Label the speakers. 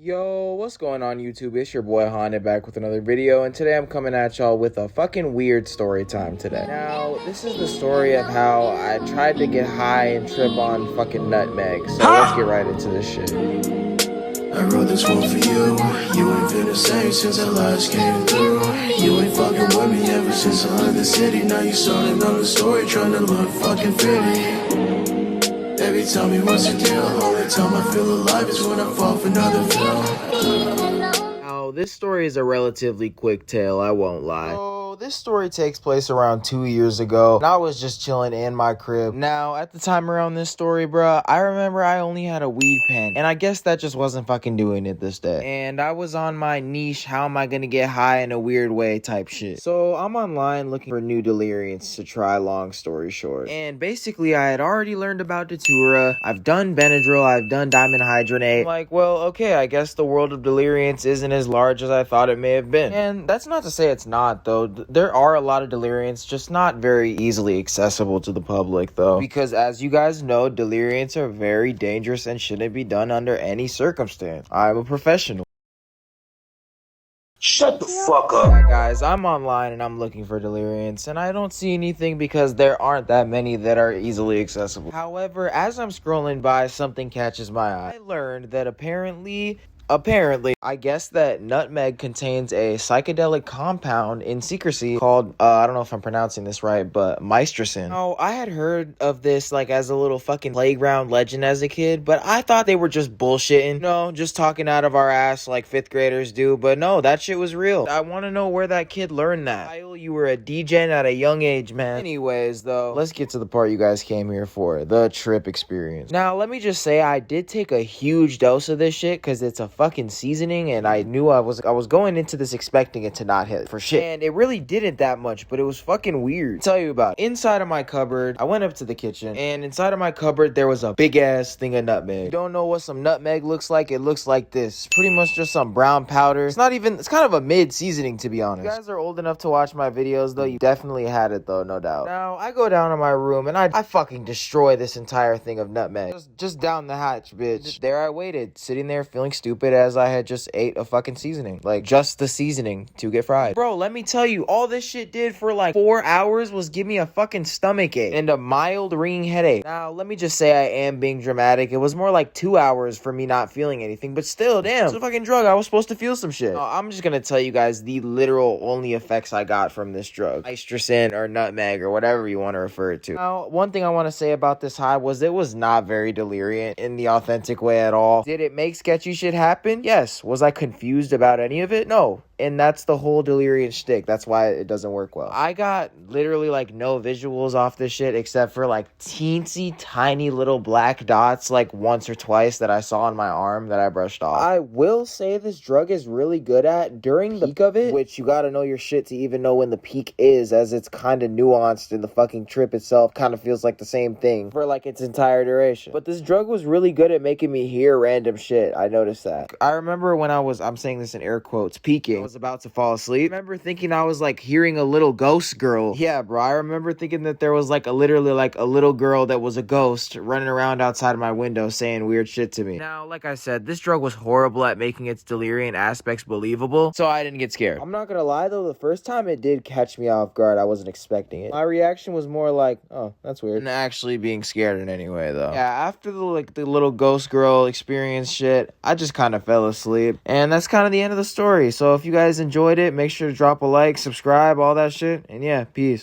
Speaker 1: Yo, what's going on YouTube? It's your boy Haunted back with another video, and today I'm coming at y'all with a fucking weird story time today. Now, this is the story of how I tried to get high and trip on fucking nutmeg, so let's get right into this shit.
Speaker 2: I wrote this one for you. You ain't been the same since I last came through. You ain't fucking with me ever since I left the city. Now you started on the story trying to look fucking pretty. Baby, tell me what's the deal. Only time I feel alive is when I fall for another pill.
Speaker 1: Now, this story is a relatively quick tale, I won't lie. So, this story takes place around 2 years ago, and I was just chilling in my crib. Now, at the time around this story, bruh, I remember I only had a weed pen, and I guess that just wasn't fucking doing it this day. And I was on my niche, how am I gonna get high in a weird way type shit. So, I'm online looking for new deliriants to try, long story short. And basically, I had already learned about Datura, I've done Benadryl, I've done Diamond Hydronate. I'm like, well, okay, I guess the world of deliriants isn't as large as I thought it may have been. And that's not to say it's not, though. There are a lot of deliriants, just not very easily accessible to the public, though. Because as you guys know, deliriants are very dangerous and shouldn't be done under any circumstance. I'm a professional.
Speaker 2: Shut the fuck up.
Speaker 1: Yeah, guys, I'm online and I'm looking for deliriants, and I don't see anything because there aren't that many that are easily accessible. However, as I'm scrolling by, something catches my eye. I learned that apparently, I guess that nutmeg contains a psychedelic compound in secrecy called, I don't know if I'm pronouncing this right, but meistracin. Now, I had heard of this like as a little fucking playground legend as a kid, but I thought they were just bullshitting. No, just talking out of our ass like 5th graders do, but no, that shit was real. I want to know where that kid learned that. Kyle, you were a DJ at a young age, man. Anyways, though, let's get to the part you guys came here for, the trip experience. Now, let me just say, I did take a huge dose of this shit because it's a fucking seasoning, and I knew I was going into this expecting it to not hit for shit, and it really didn't that much, but it was fucking weird. I'll tell you about it. Inside of my cupboard, I went up to the kitchen, and inside of my cupboard there was a big ass thing of nutmeg. You don't know what some nutmeg looks like? It looks like this. Pretty much just some brown powder. It's kind of a mid seasoning, to be honest. If you guys are old enough to watch my videos though, you definitely had it though, no doubt. Now I go down to my room and I fucking destroy this entire thing of nutmeg. Just down the hatch, bitch. There I waited, sitting there feeling stupid as I had just ate a fucking seasoning. Like, just the seasoning to get fried. Bro, let me tell you, all this shit did for like 4 hours was give me a fucking stomach ache and a mild ringing headache. Now, let me just say I am being dramatic. It was more like 2 hours for me not feeling anything, but still, damn, it's a fucking drug. I was supposed to feel some shit. I'm just gonna tell you guys the literal only effects I got from this drug. Meistracin or nutmeg or whatever you want to refer it to. Now, one thing I want to say about this high was it was not very deliriant in the authentic way at all. Did it make sketchy shit happen? Yes. Was I confused about any of it? No. And that's the whole delirium shtick. That's why it doesn't work well. I got literally like no visuals off this shit except for like teensy tiny little black dots like once or twice that I saw on my arm that I brushed off. I will say this drug is really good at during the peak of it, which you gotta know your shit to even know when the peak is, as it's kind of nuanced and the fucking trip itself kind of feels like the same thing for like its entire duration. But this drug was really good at making me hear random shit. I noticed that. I remember when I'm saying this in air quotes, peaking, I was about to fall asleep. I remember thinking I was like hearing a little ghost girl. Yeah, bro, I remember thinking that there was like literally like a little girl that was a ghost running around outside of my window saying weird shit to me. Now, like I said, this drug was horrible at making its delirium aspects believable, so I didn't get scared. I'm not gonna lie though, the first time it did catch me off guard. I wasn't expecting it. My reaction was more like, oh, that's weird, than actually being scared in any way though. Yeah, after the little ghost girl experience shit, I just kind of fell asleep, and that's kind of the end of the story. So if you guys enjoyed it, make sure to drop a like, subscribe, all that shit, and yeah, peace.